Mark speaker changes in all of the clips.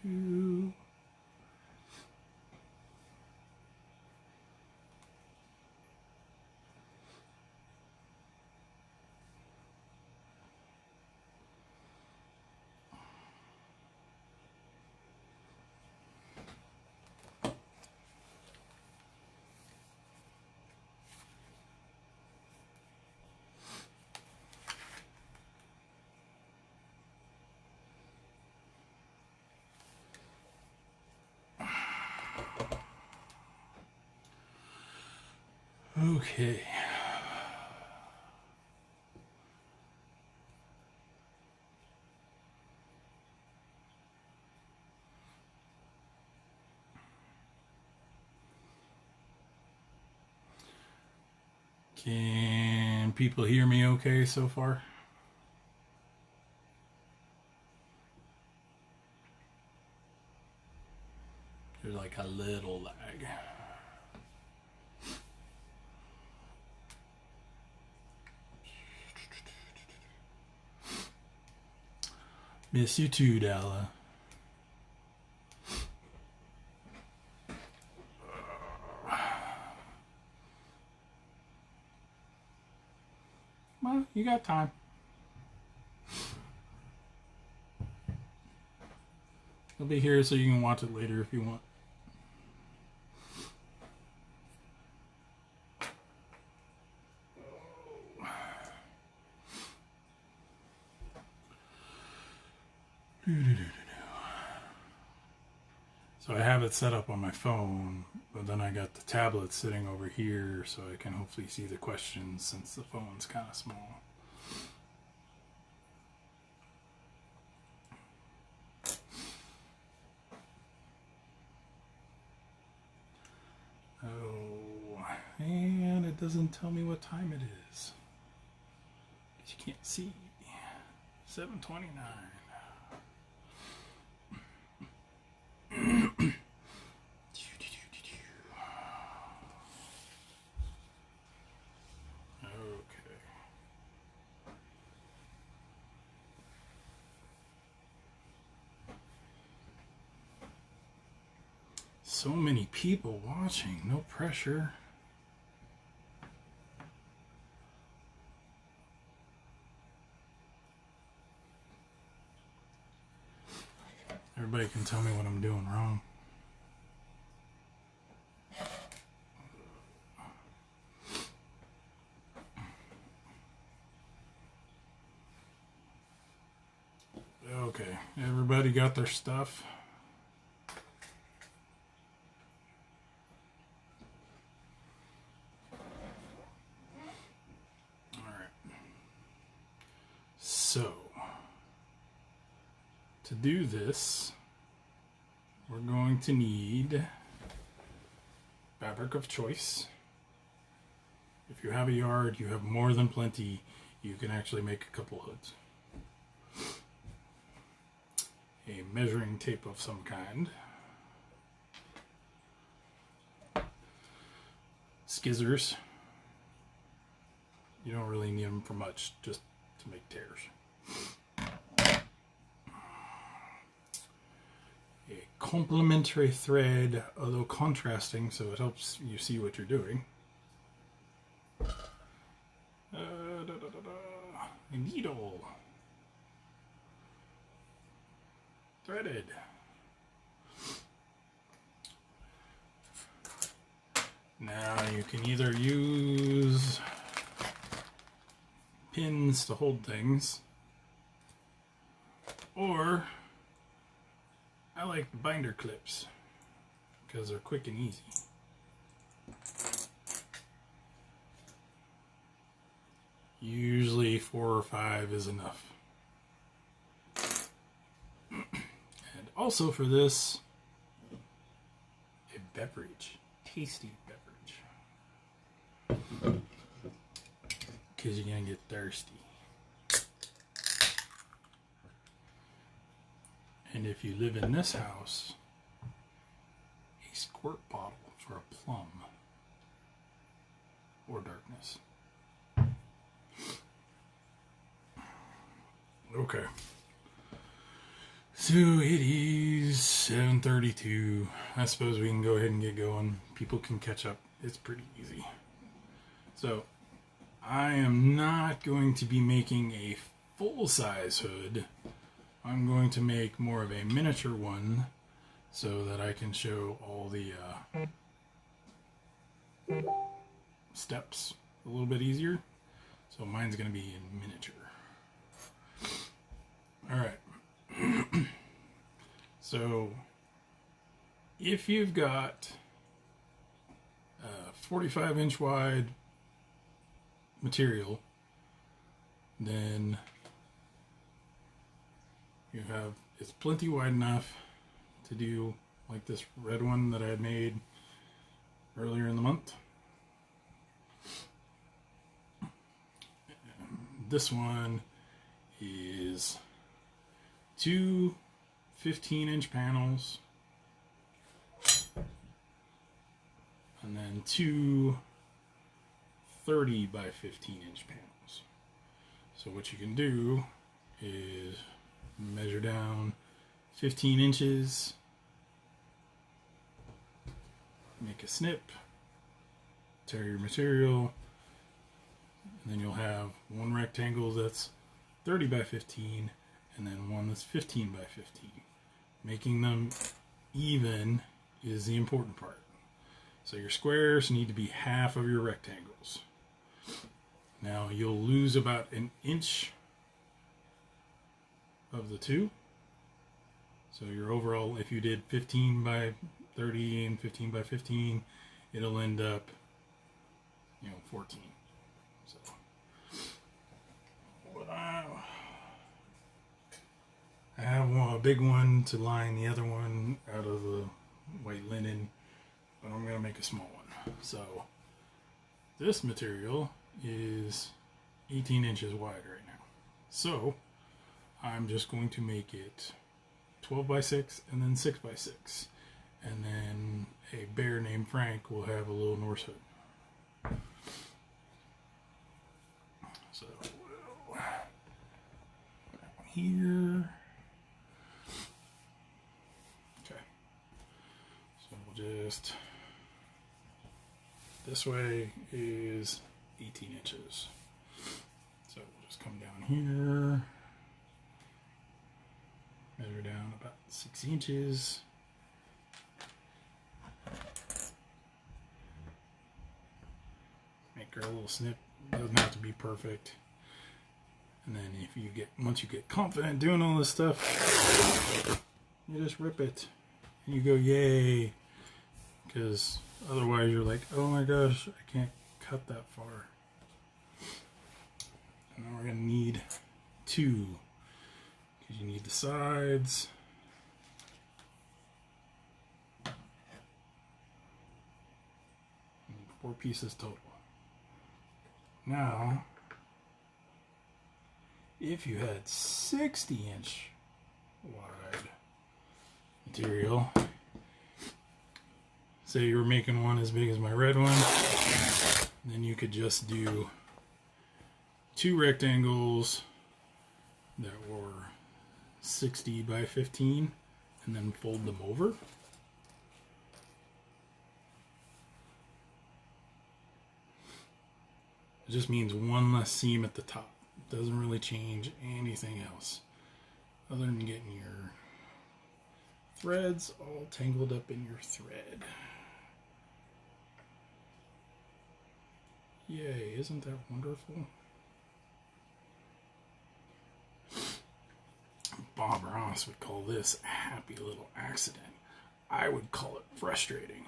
Speaker 1: do. Okay. Can people hear me okay so far? There's like a little lag. Miss you too, Dalla. Well, you got time. It'll be here so you can watch it later if you want. So I have it set up on my phone, but then I got the tablet sitting over here so I can hopefully see the questions since the phone's kind of small. Oh, and it doesn't tell me what time it is. You can't see. 7:29. So many people watching, no pressure. Everybody can tell me what I'm doing wrong. Okay, everybody got their stuff? So, to do this, we're going to need fabric of choice. If you have a yard, you have more than plenty. You can actually make a couple hoods. A measuring tape of some kind. Skizzers. You don't really need them for much, just to make tears. A complementary thread, although contrasting, so it helps you see what you're doing. A needle. Threaded. Now you can either use pins to hold things, or I like the binder clips because they're quick and easy. Usually 4 or 5 is enough. And also for this, a beverage, tasty beverage, because you're gonna get thirsty. And if you live in this house, a squirt bottle for a plum or darkness. Okay. So it is 7:32. I suppose we can go ahead and get going. People can catch up. It's pretty easy. So I am not going to be making a full-size hood. I'm going to make more of a miniature one so that I can show all the steps a little bit easier. So mine's going to be in miniature. Alright. So if you've got 45-inch wide material, then you have, it's plenty wide enough to do like this red one that I had made earlier in the month. This one is two 15-inch panels and then two 30 by 15-inch panels. So what you can do is measure down 15 inches, make a snip, tear your material, and then you'll have one rectangle that's 30 by 15 and then one that's 15 by 15. Making them even is the important part. So your squares need to be half of your rectangles. Now you'll lose about an inch of the two. So your overall, if you did 15 by 30 and 15 by 15, it'll end up, 14. So what I have a big one to line the other one out of the white linen, but I'm going to make a small one. So this material is 18 inches wide right now. So I'm just going to make it 12 by 6 and then 6 by 6. And then a bear named Frank will have a little Norse hood. So here. Okay. So we'll just, this way is 18 inches. So we'll just come down here, measure down about 6 inches. Make our little snip. Doesn't have to be perfect. And then once you get confident doing all this stuff, you just rip it and you go yay, because otherwise you're like, oh my gosh, I can't cut that far. And now we're gonna need two, because you need the sides. You need 4 pieces total. Now, if you had 60-inch wide material, say you were making one as big as my red one, then you could just do 2 rectangles that were 60 by 15 and then fold them over. It just means one less seam at the top. It doesn't really change anything else other than getting your threads all tangled up in your thread. Yay, isn't that wonderful? Bob Ross would call this a happy little accident. I would call it frustrating.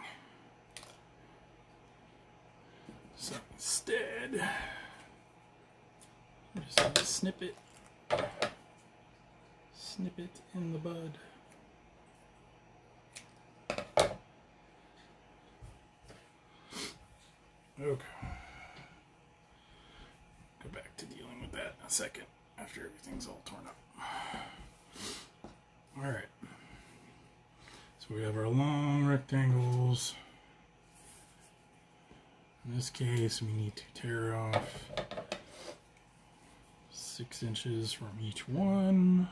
Speaker 1: So instead, I just need to snip it in the bud. Okay. Go back to dealing with that in a second after everything's all torn up. Alright. So we have our long rectangles. In this case, we need to tear off 6 inches from each one.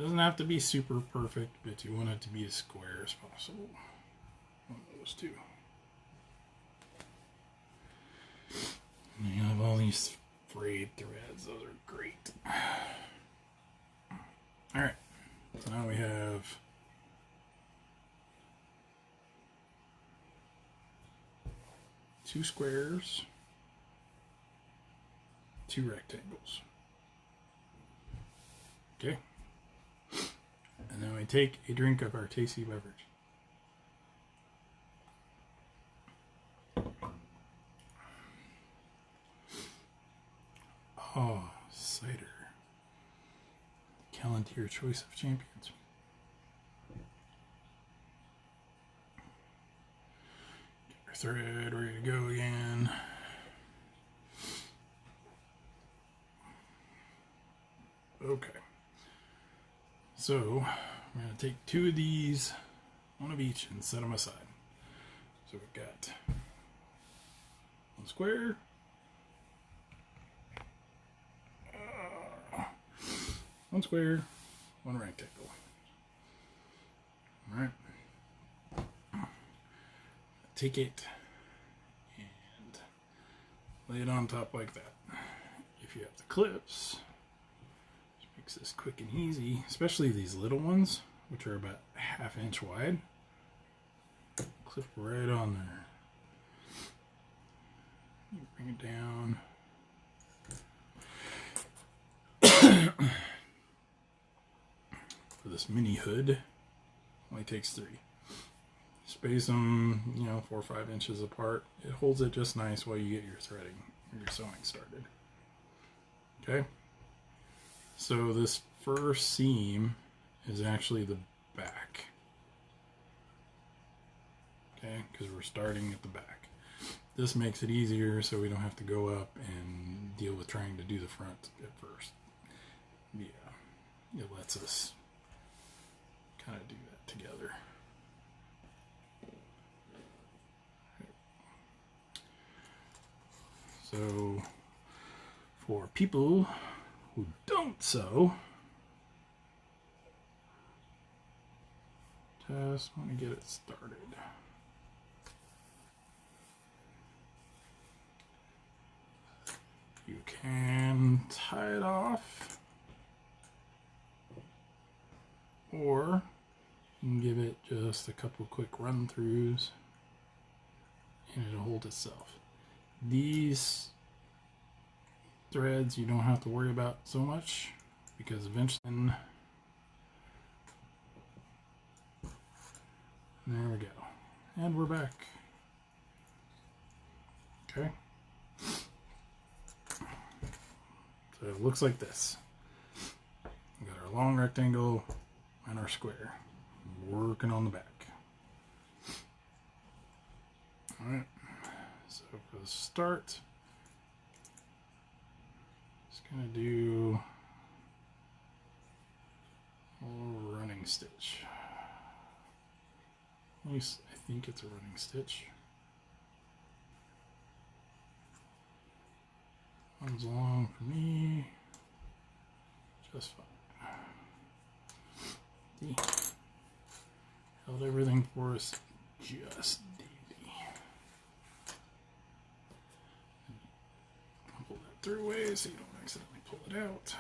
Speaker 1: Doesn't have to be super perfect, but you want it to be as square as possible. One of those two. And you have all these frayed threads. Those are great. Alright, so now we have two squares, two rectangles. Okay. And then we take a drink of our tasty beverage. Oh, cider. Calontir choice of champions. Get our thread ready to go again. Okay. So, we're going to take two of these, one of each, and set them aside. So we've got one square, one rectangle. Alright. Take it and lay it on top like that. If you have the clips, which makes this quick and easy, especially these little ones, which are about a ½ inch wide. Clip right on there. You bring it down. For this mini hood, only takes 3. Space them, 4 or 5 inches apart. It holds it just nice while you get your threading or your sewing started. Okay? So this first seam is actually the back. Okay? Because we're starting at the back. This makes it easier so we don't have to go up and deal with trying to do the front at first. Yeah. It lets us kind of do that together. So, for people who don't sew, just want to get it started. You can tie it off, or you can give it just a couple quick run-throughs and it'll hold itself. These threads you don't have to worry about so much because eventually, there we go. And we're back. Okay. So it looks like this. We got our long rectangle and our square. Working on the back. Alright. So for the start, just gonna do a little running stitch. At least I think it's a running stitch. Runs along for me just fine. Held everything for us just daisy. Pull that through away so you don't accidentally pull it out.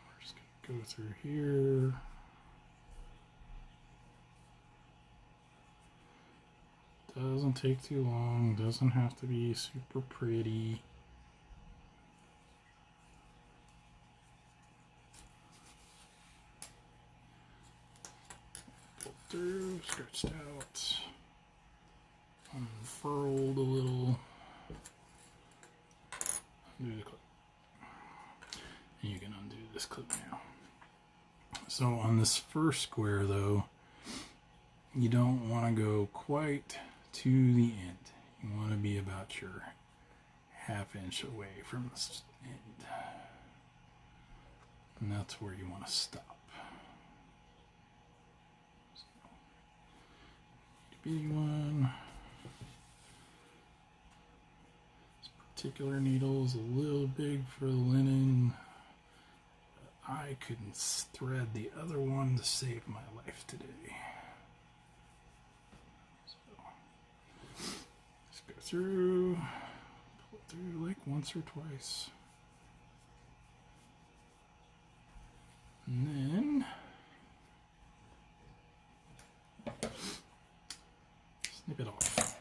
Speaker 1: We're just going to go through here. Doesn't take too long, doesn't have to be super pretty. Pulled through, stretched out, unfurled a little. Undo the clip. And you can undo this clip now. So on this first square though, you don't want to go quite to the end. You want to be about your ½ inch away from the end. And that's where you want to stop. So, big one. particular needle is a little big for the linen. I couldn't thread the other one to save my life today. So, let's go through, pull it through like once or twice. And then snip it off.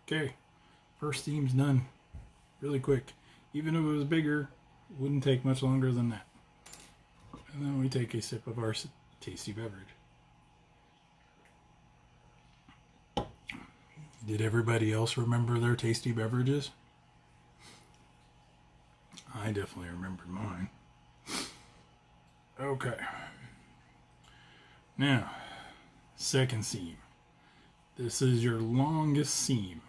Speaker 1: Okay, first seam's done. Really quick. Even if it was bigger, it wouldn't take much longer than that. And then we take a sip of our tasty beverage. Did everybody else remember their tasty beverages? I definitely remembered mine. Okay. Now, second seam. This is your longest seam.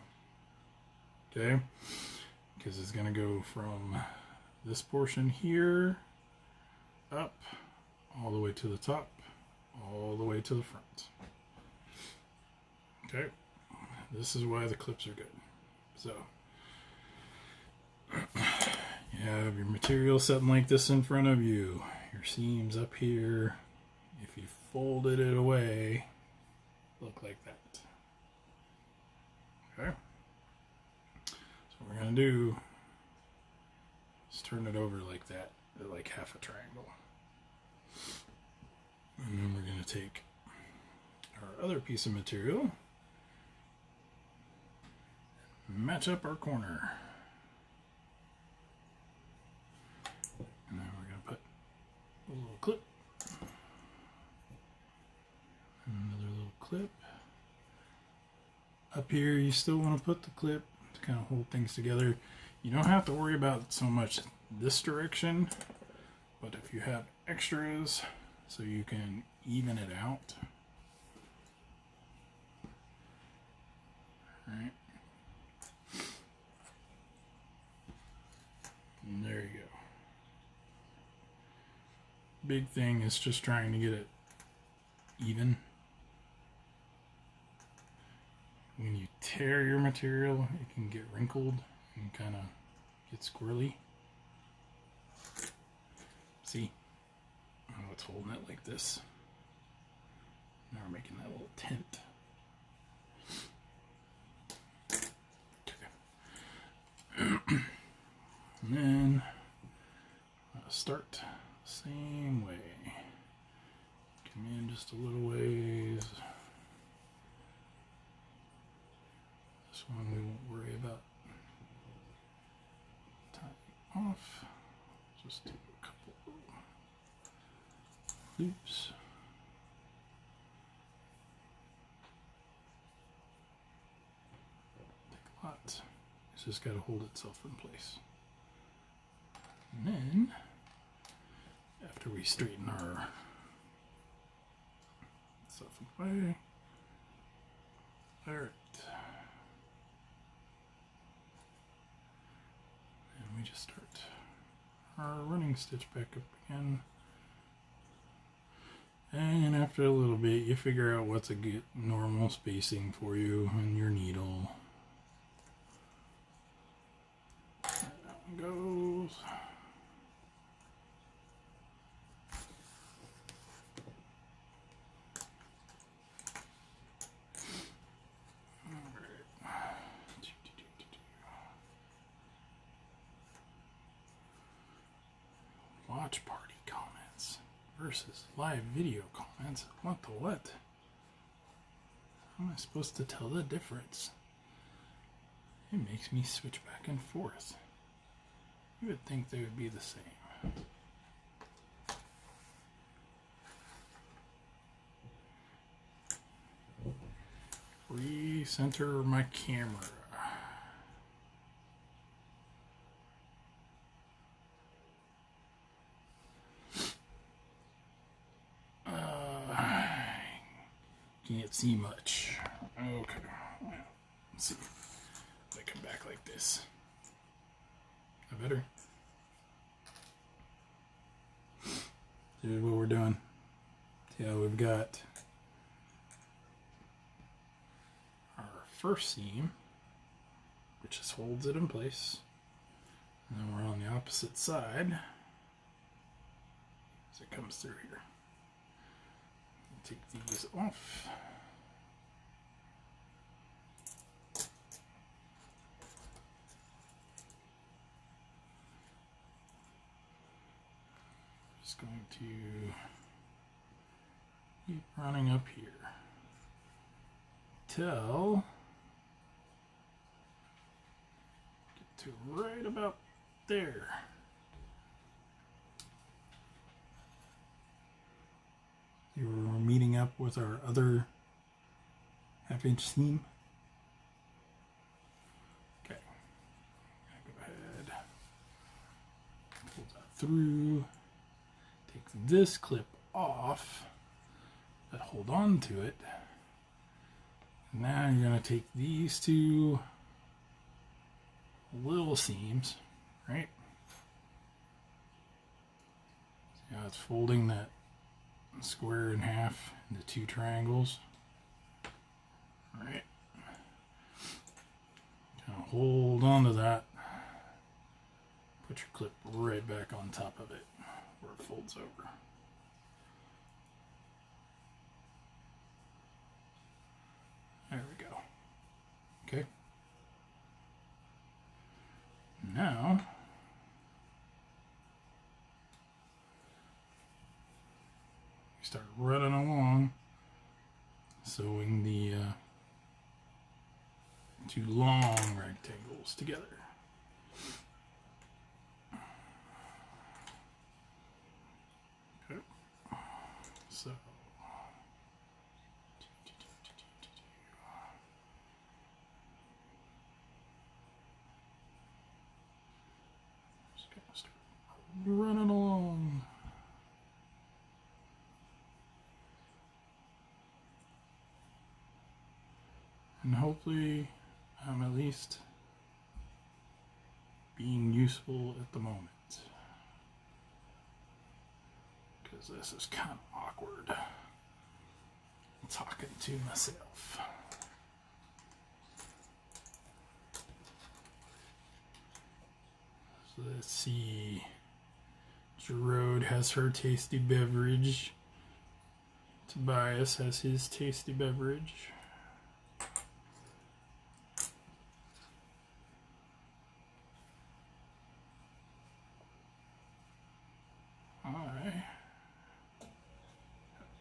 Speaker 1: Okay? Because it's going to go from this portion here up all the way to the top, all the way to the front. Okay? This is why the clips are good. So, you have your material sitting like this in front of you. Your seam's up here. If you folded it away, look like that. Okay? So what we're going to do is turn it over like that, like half a triangle. And then we're going to take our other piece of material, match up our corner. And then we're going to put a little clip, another little clip. Up here, you still want to put the clip to kind of hold things together. You don't have to worry about so much this direction, but if you have extras, so you can even it out. All right. And there you go. Big thing is just trying to get it even. When you tear your material, it can get wrinkled and kind of get squirrely. See? Oh, it's holding it like this. Now we're making that little tent. Okay. And then start the same way. Come in just a little ways. This one we won't worry about tying off. Just do a couple loops. Take a lot. It's just got to hold itself in place. And then, after we straighten our stuff away, there. We just start our running stitch back up again, and after a little bit you figure out what's a good normal spacing for you and your needle. That one goes. Watch party comments versus live video comments. What the what? How am I supposed to tell the difference? It makes me switch back and forth. You would think they would be the same. Recenter my camera. Can't see much. Okay. Let's see. If I come back like this. I better. Here's what we're doing. See how we've got our first seam which just holds it in place. And then we're on the opposite side as it comes through here. Take these off. Just going to keep running up here till get to right about there. We're meeting up with our other half-inch seam. Okay, go ahead, pull that through, take this clip off, but hold on to it. Now you're going to take these two little seams, right? See how it's folding that square in half into two triangles. All right. Kind of hold on to that. Put your clip right back on top of it where it folds over. There we go. Okay. Now start running along, sewing the two long rectangles together. Okay. So just gonna start running along. And hopefully I'm at least being useful at the moment. Because this is kind of awkward. I'm talking to myself. So let's see. Gerard has her tasty beverage. Tobias has his tasty beverage.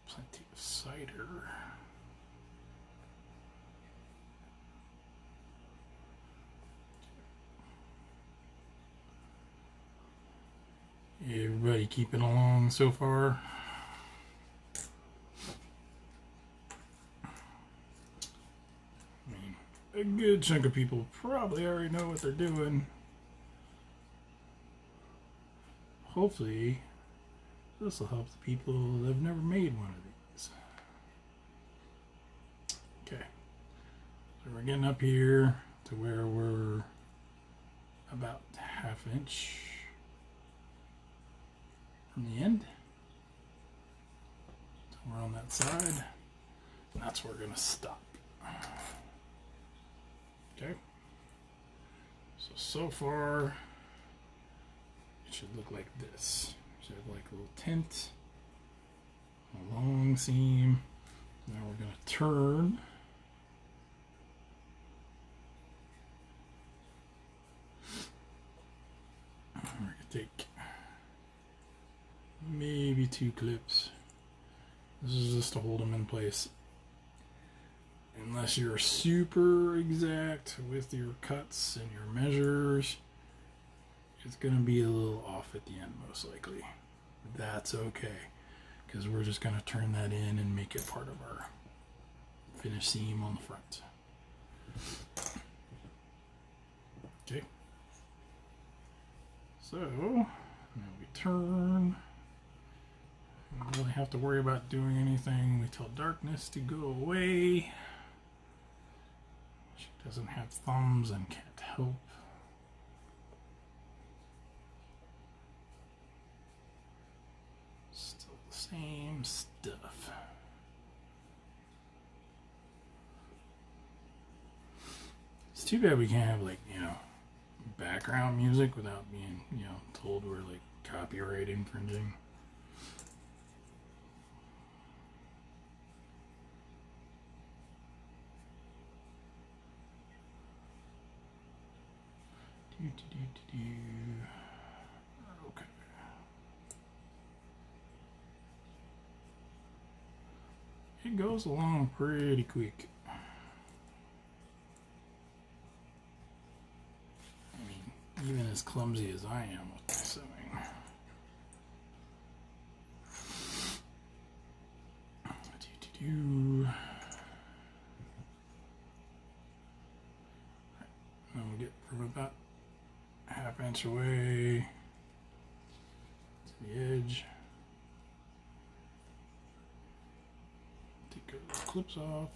Speaker 1: Plenty of cider. Everybody keeping along so far? I mean, a good chunk of people probably already know what they're doing. Hopefully this will help the people that have never made one of these. Okay, so we're getting up here to where we're about ½ inch from the end. So we're on that side, and that's where we're going to stop. Okay, so far it should look like this. Should have like a little tent, a long seam. Now we're going to turn. We're going to take maybe 2 clips. This is just to hold them in place. Unless you're super exact with your cuts and your measures, it's going to be a little off at the end most likely. That's okay, because we're just going to turn that in and make it part of our finished seam on the front. Okay. So, now we turn. We don't really have to worry about doing anything. We tell darkness to go away. She doesn't have thumbs and can't help. Still the same stuff. It's too bad we can't have, like, you know, background music without being, told we're like copyright infringing. Okay. It goes along pretty quick. I mean, even as clumsy as I am with my sewing. Now we'll get from about half inch away to the edge. Take those clips off.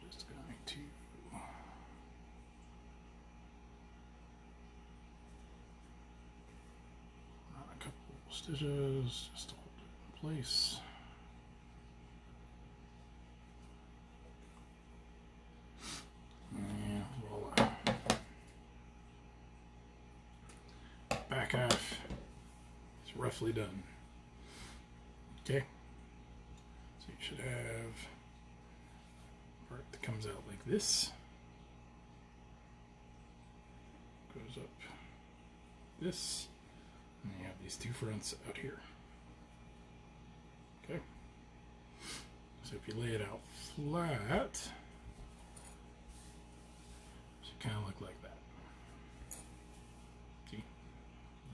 Speaker 1: Just going to run a couple stitches just to hold it in place. Back half is roughly done. Okay, so you should have part that comes out like this, goes up this, and you have these two fronts out here. Okay, so if you lay it out flat, it should kind of look like that.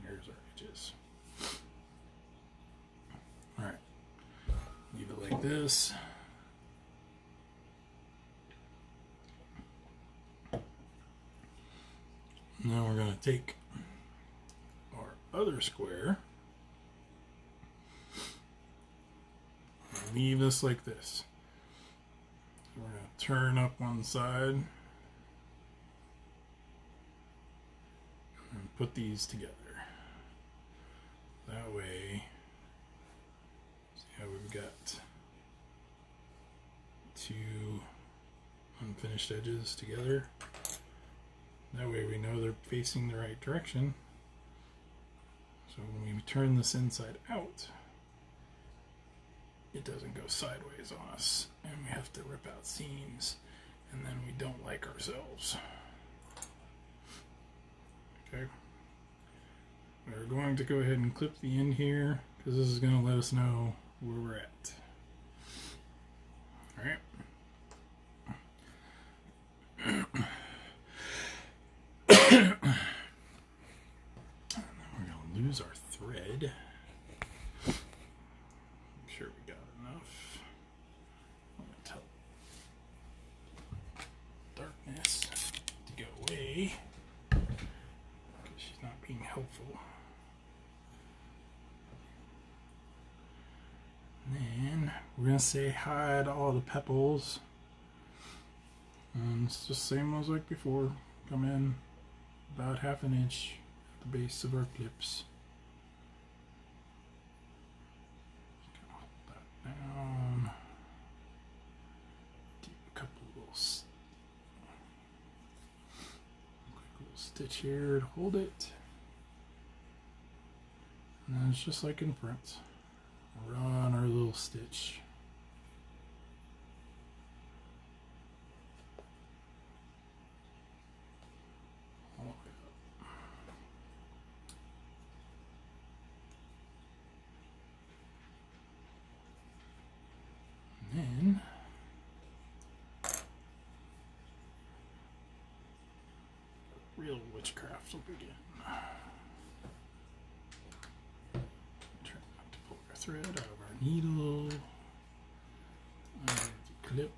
Speaker 1: Here's our edges. Alright, leave it like this. Now we're going to take our other square and leave this like this. So we're going to turn up one side and put these together. That way, see how we've got two unfinished edges together. That way we know they're facing the right direction. So when we turn this inside out, it doesn't go sideways on us, and we have to rip out seams, and then we don't like ourselves. Okay. We're going to go ahead and clip the end here because this is going to let us know where we're at. Alright. And then we're going to lose our thread. Make sure we got enough. I'm going to tell darkness to go away because she's not being helpful. And we're going to say hi to all the pebbles. And it's just the same as like before. Come in about ½ inch at the base of our clips. Just gonna hold that down. Do a couple quick little stitch here to hold it. And then it's just like in front. Run our little stitch. All the way up. And then real witchcraft will begin. Try not to pull our thread out of our needle. Clip.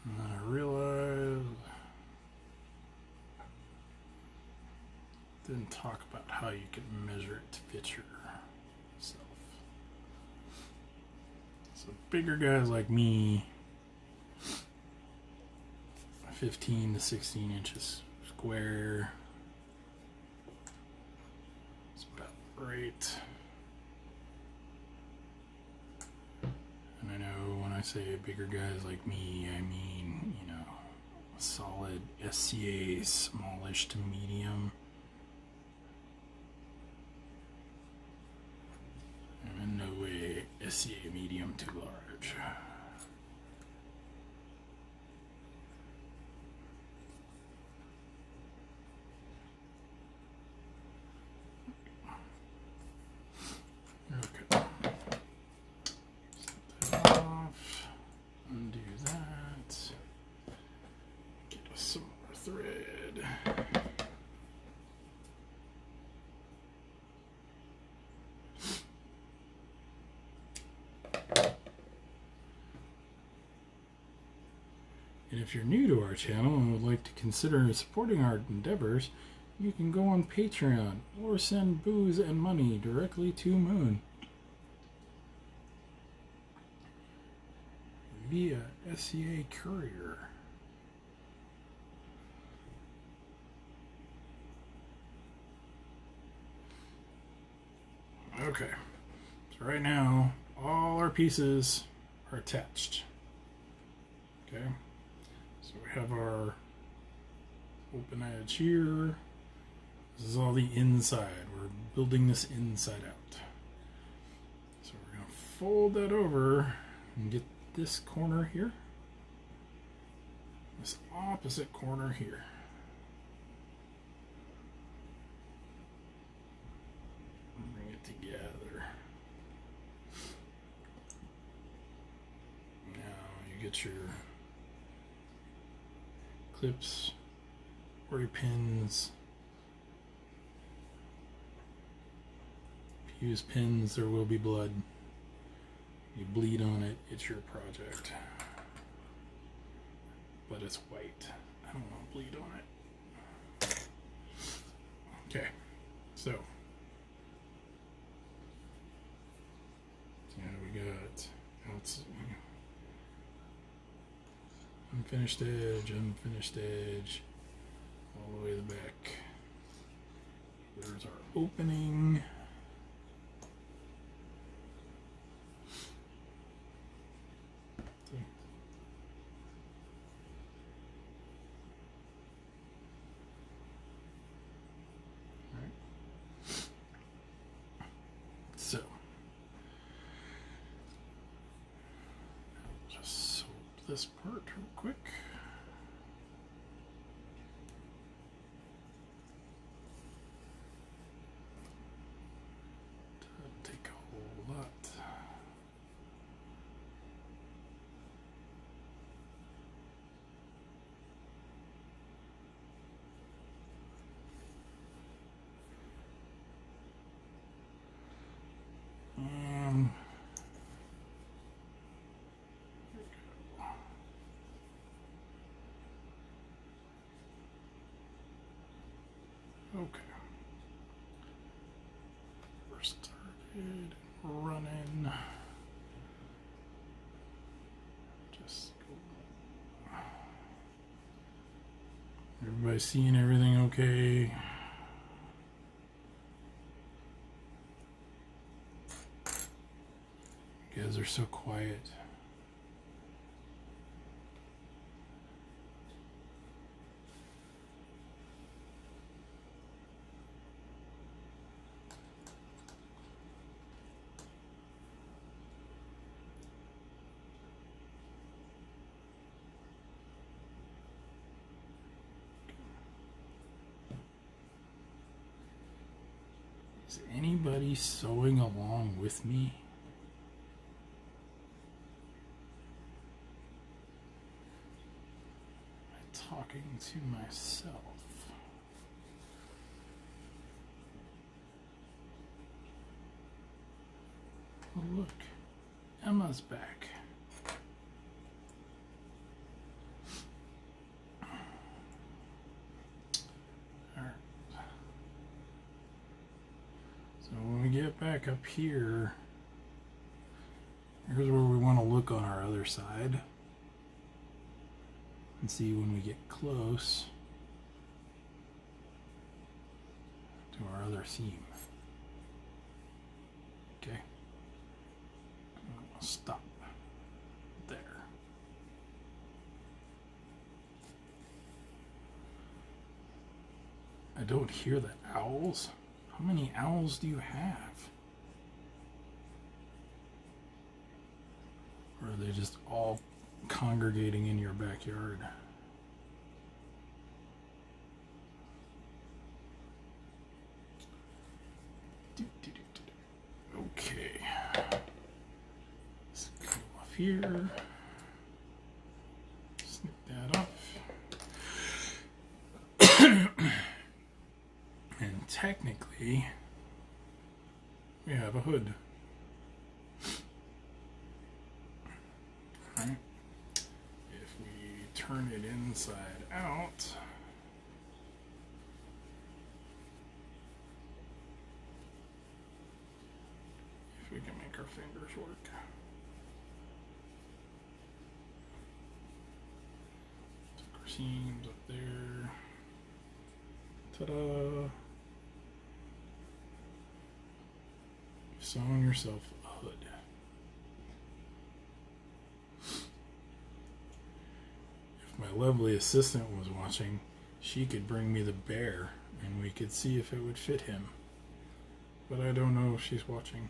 Speaker 1: And then I realized didn't talk about how you can measure it to fit yourself. So bigger guys like me, 15 to 16 inches square. It's about right. And I know when I say bigger guys like me, I mean, you know, a solid SCA smallish to medium. And in no way SCA medium to large. Okay. Set that off. Undo that. Get us some more thread. And if you're new to our channel and would like to consider supporting our endeavors, you can go on Patreon or send booze and money directly to Moon via SCA Courier. Okay, so right now all our pieces are attached. Okay, so we have our open edge here. This is all the inside. We're building this inside out. So we're going to fold that over and get this corner here, this opposite corner here. Bring it together. Now you get your clips or your pins. If you use pins, there will be blood. You bleed on it, it's your project. But it's white. I don't want to bleed on it. Okay, so we got unfinished edge, all the way to the back. There's our opening. So, just soap this part real quick. Doesn't take a whole lot. Okay. We're started running. Just go. Everybody seeing everything okay? You guys are so quiet. Is anybody sewing along with me? I'm talking to myself. Oh, look, Emma's back. So when we get back up here, Here's where we want to look on our other side and see when we get close to our other seam. Okay. I'll stop there. I don't hear the owls. How many owls do you have? Or are they just all congregating in your backyard? Okay. Let's go off here. Snip that off. And technically, we have a hood. Right. If we turn it inside out, if we can make our fingers work. Tuck our seams up there. Ta-da! Sewing yourself a hood. If my lovely assistant was watching, she could bring me the bear and we could see if it would fit him. But I don't know if she's watching.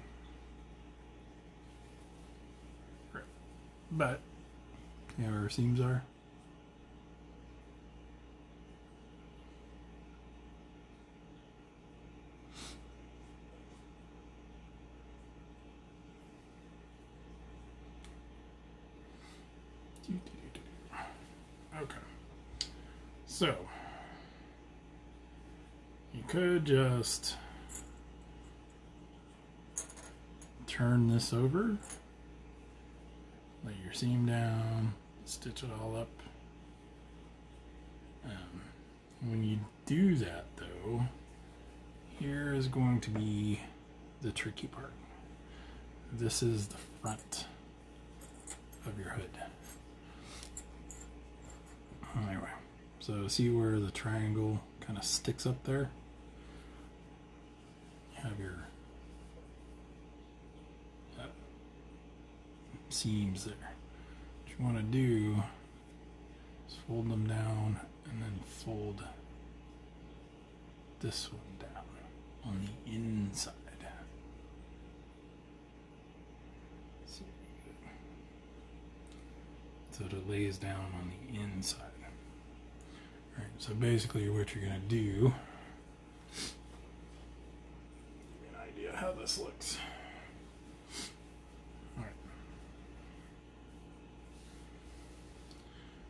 Speaker 1: But, you know where our seams are? Okay, so you could just turn this over, lay your seam down, stitch it all up. When you do that though, here is going to be the tricky part. This is the front of your hood. Anyway, so see where the triangle kind of sticks up there? You have your seams there. What you want to do is fold them down and then fold this one down on the inside. So that it lays down on the inside. Alright, so basically what you're going to do, give me an idea how this looks. Alright.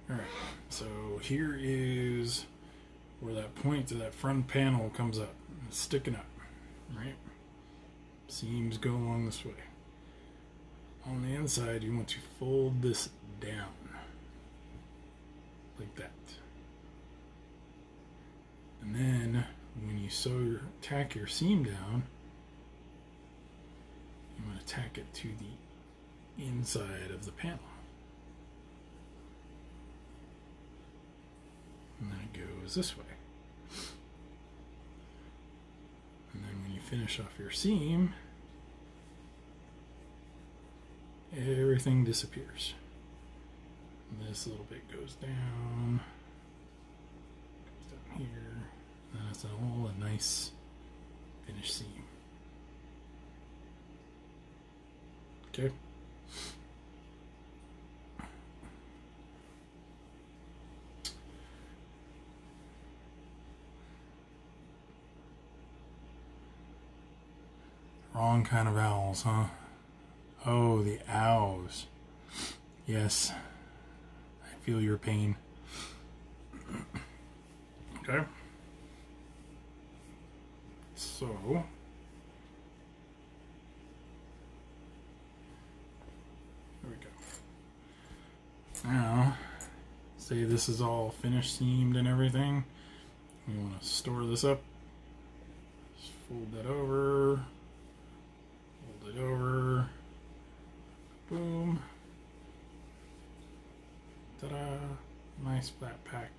Speaker 1: Alright, so here is where that point to that front panel comes up. It's sticking up, right? Seams go along this way. On the inside, you want to fold this down like that. And then when you tack your seam down, you want to tack it to the inside of the panel. And then it goes this way. And then when you finish off your seam, everything disappears. And this little bit goes down here, and it's all a nice finished seam. Okay. Wrong kind of owls, huh? Oh, the owls. Yes, I feel your pain. Okay. So, there we go. Now, say this is all finished, seamed and everything. We want to store this up. Just fold that over. Fold it over. Boom. Ta-da. Nice flat pack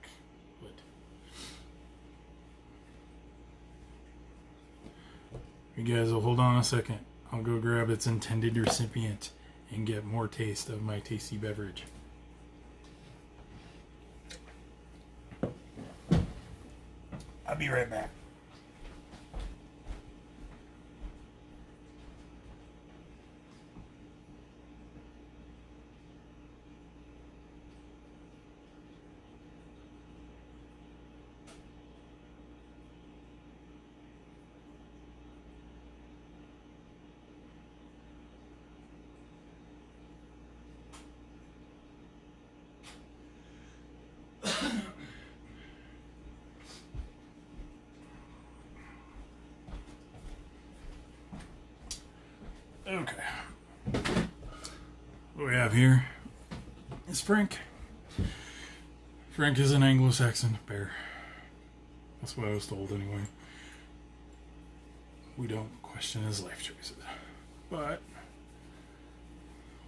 Speaker 1: hood. You guys will hold on a second. I'll go grab its intended recipient and get more taste of my tasty beverage. I'll be right back. Okay. What we have here is Frank. Frank is an Anglo-Saxon bear. That's what I was told anyway. We don't question his life choices. But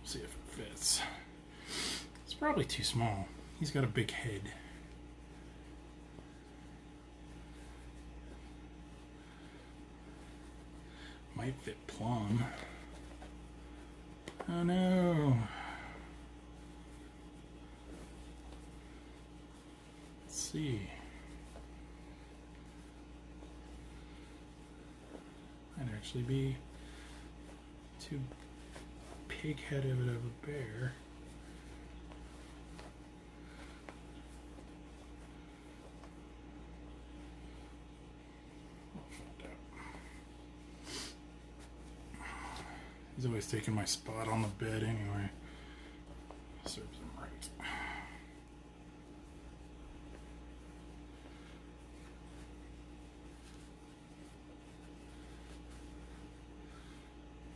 Speaker 1: we'll see if it fits. It's probably too small. He's got a big head. Might fit plumb. Oh no. Let's see. Might actually be too pig-headed of a bear. He's always taking my spot on the bed anyway. Serves him right.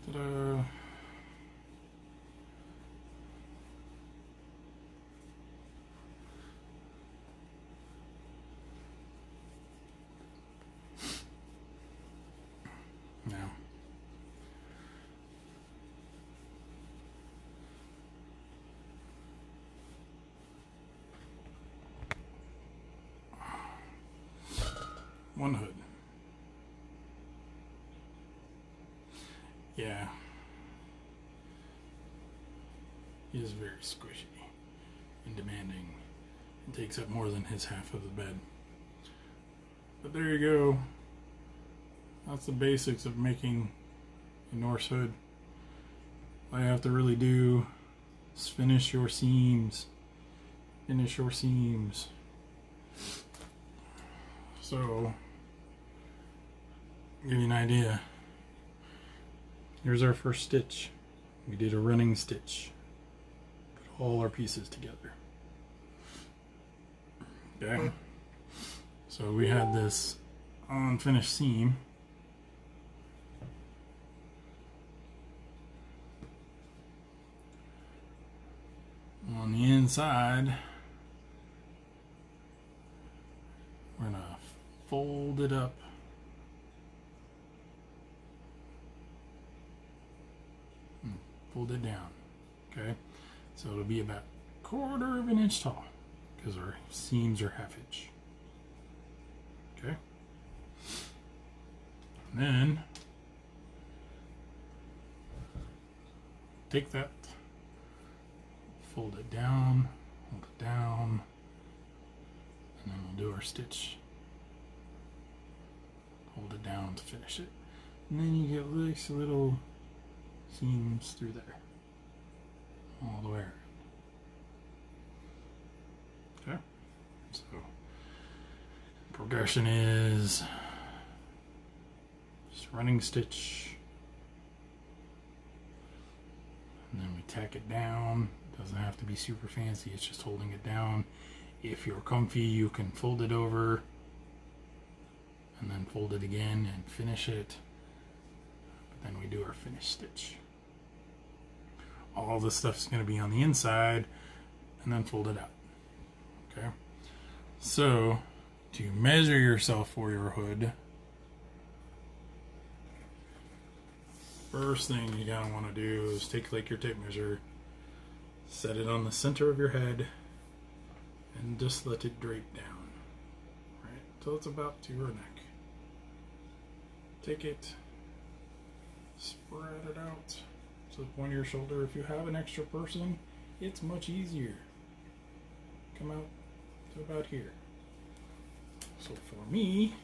Speaker 1: Ta-da. Now. One hood. Yeah. He is very squishy and demanding and takes up more than his half of the bed. But there you go. That's the basics of making a Norse hood. All you have to really do is finish your seams. Finish your seams. So, give you an idea. Here's our first stitch. We did a running stitch. Put all our pieces together. Okay. So we had this unfinished seam. On the inside, we're gonna fold it up and fold it down. Okay, so it'll be about 1/4 of an inch tall because our seams are 1/2 inch. Okay, and then take that, fold it down, hold it down, and then we'll do our stitch. Hold it down to finish it. And then you get nice little seams through there. All the way around. Okay? So, progression is just running stitch. And then we tack it down. Doesn't have to be super fancy, it's just holding it down. If you're comfy, you can fold it over and then fold it again and finish it. But then we do our finished stitch. All this stuff is going to be on the inside and then fold it out. Okay? So, to measure yourself for your hood, first thing you gotta want to do is take like your tape measure, set it on the center of your head, and just let it drape down, right, till it's about to your neck. Take it, spread it out to the point of your shoulder. If you have an extra person, it's much easier. Come out to about here. So for me,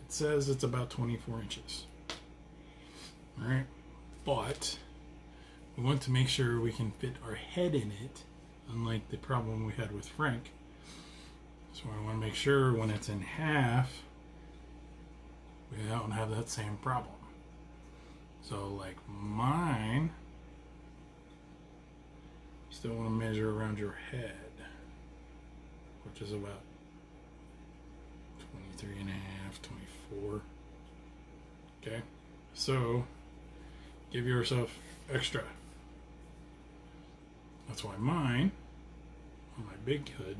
Speaker 1: it says it's about 24 inches. Alright, but we want to make sure we can fit our head in it, unlike the problem we had with Frank. So I want to make sure when it's in half, we don't have that same problem. So like mine, you still want to measure around your head, which is about 23 and a half, 24. Okay, so give yourself extra. That's why mine, on my big hood,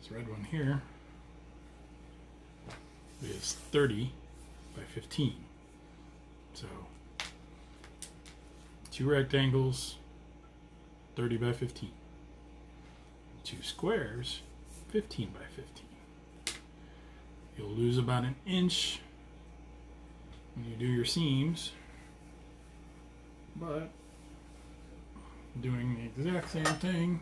Speaker 1: this red one here, is 30 by 15. So 2 rectangles, 30 by 15. 2 squares, 15 by 15. You'll lose about an inch when you do your seams, but doing the exact same thing,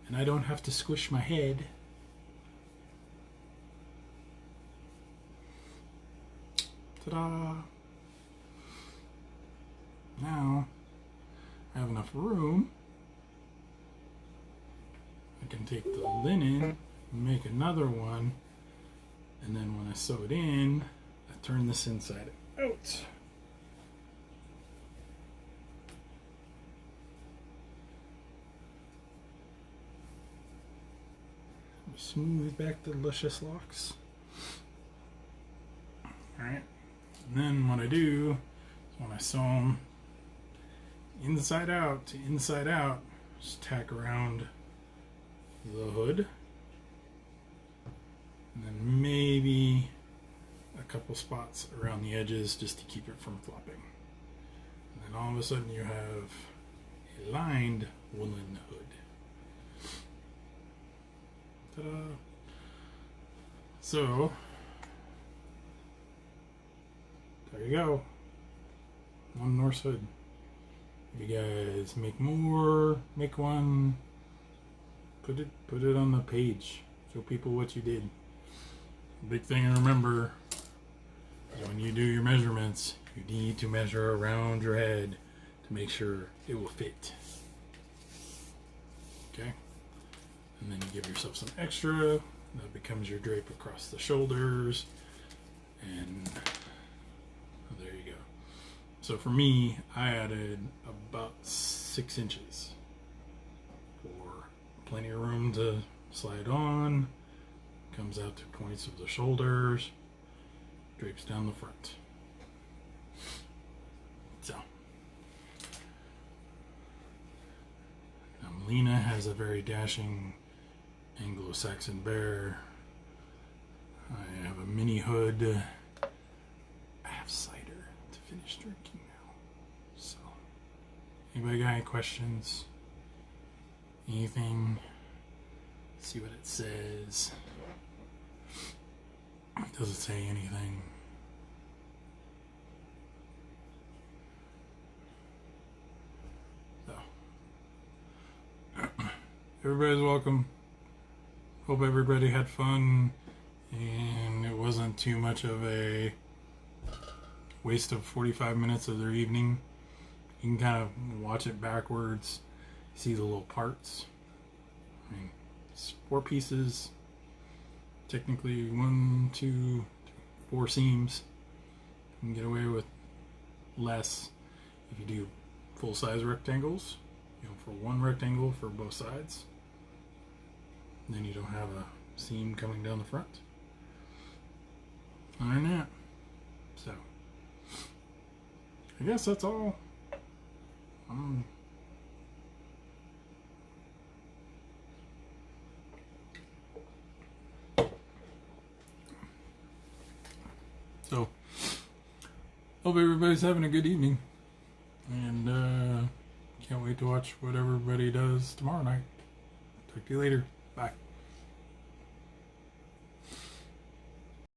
Speaker 1: and I don't have to squish my head. Ta-da! Now I have enough room. I can take the linen and make another one, and then when I sew it in, I turn this inside out. Smooth back the luscious locks. Alright, and then what I do is when I sew them inside out to inside out, just tack around the hood, and then maybe a couple spots around the edges just to keep it from flopping. And then all of a sudden you have a lined woolen hood. Ta-da! So there you go. One Norse hood. If you guys make more, make one. Put it on the page. Show people what you did. Big thing to remember is when you do your measurements, you need to measure around your head to make sure it will fit. Okay? And then you give yourself some extra. That becomes your drape across the shoulders. And there you go. So for me, I added about 6 inches for plenty of room to slide on. Comes out to points of the shoulders. Drapes down the front. So. Now Melina has a very dashing Anglo-Saxon bear. I have a mini hood. I have cider to finish drinking now. So, anybody got any questions? Anything? See what it says. Does it say anything? So, everybody's welcome. Hope everybody had fun and it wasn't too much of a waste of 45 minutes of their evening. You can kind of watch it backwards, see the little parts. I mean, it's 4 pieces, technically 1, 2, 4 seams. You can get away with less if you do full-size rectangles, you know, for one rectangle for both sides. Then you don't have a seam coming down the front. Other than that, so I guess that's all. So, hope everybody's having a good evening. And can't wait to watch what everybody does tomorrow night. Talk to you later. Bye.